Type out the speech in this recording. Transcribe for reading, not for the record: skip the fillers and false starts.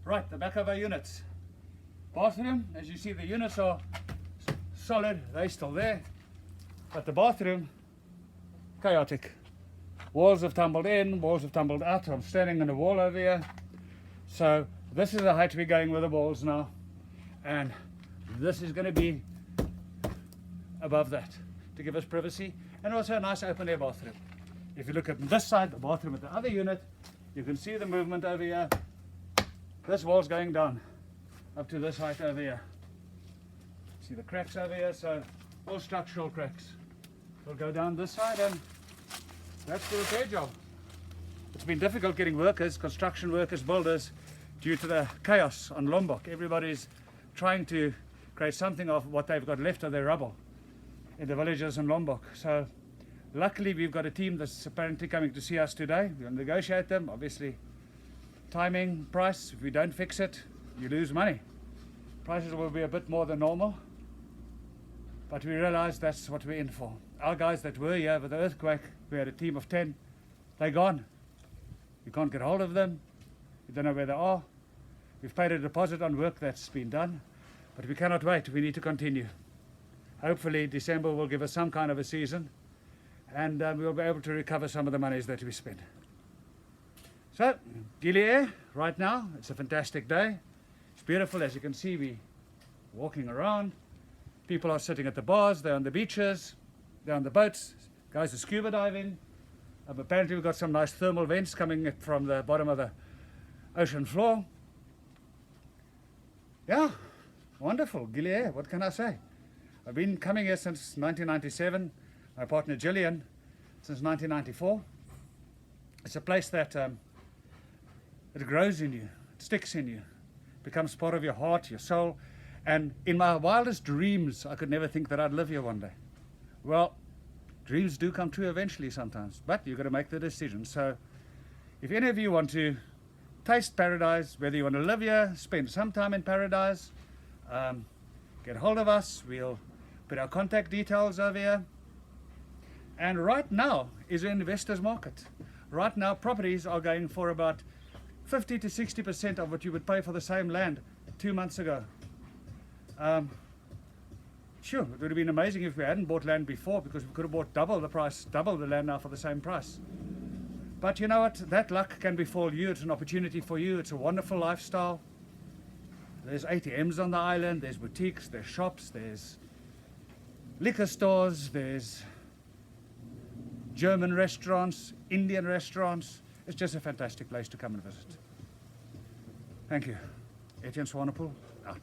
Right, the back of our units. Bathroom, as you see, the units are solid, they're still there. But the bathroom, chaotic. Walls have tumbled in, walls have tumbled out. I'm standing on a wall over here. So this is the height we're going with the walls now. And this is going to be above that to give us privacy. And also a nice open air bathroom. If you look at this side, the bathroom at the other unit, you can see the movement over here. This wall's going down up to this height over here. See the cracks over here, so all structural cracks. We'll go down this side and that's the repair job. It's been difficult getting workers, construction workers, builders, due to the chaos on Lombok. Everybody's trying to create something of what they've got left of their rubble in the villages in Lombok. So luckily we've got a team that's apparently coming to see us today. We'll negotiate them, obviously. Timing, price, if we don't fix it, you lose money. Prices will be a bit more than normal, but we realize that's what we're in for. Our guys that were here with the earthquake, we had a team of 10, they're gone. You can't get hold of them, you don't know where they are. We've paid a deposit on work that's been done, but we cannot wait, we need to continue. Hopefully December will give us some kind of a season, and we'll be able to recover some of the monies that we spent. So, Gili Air, right now, it's a fantastic day. It's beautiful, as you can see, we're walking around. People are sitting at the bars, they're on the beaches, they're on the boats, guys are scuba diving. Apparently we've got some nice thermal vents coming from the bottom of the ocean floor. Yeah, wonderful, Gili Air, what can I say? I've been coming here since 1997, my partner Gillian since 1994. It's a place that it grows in you, it sticks in you, becomes part of your heart, your soul. And in my wildest dreams, I could never think that I'd live here one day. Well, dreams do come true eventually sometimes, but you've got to make the decision. So if any of you want to taste paradise, whether you want to live here, spend some time in paradise, get hold of us. We'll put our contact details over here. And right now is an investor's market. Right now properties are going for about 50 to 60% of what you would pay for the same land 2 months ago. Sure, it would have been amazing if we hadn't bought land before, because we could have bought double the price, double the land now for the same price. But you know what, that luck can befall you. It's an opportunity for you. It's a wonderful lifestyle. There's ATMs on the island, there's boutiques, there's shops, there's liquor stores, there's German restaurants, Indian restaurants. It's just a fantastic place to come and visit. Thank you. Etienne Swanepoel, out.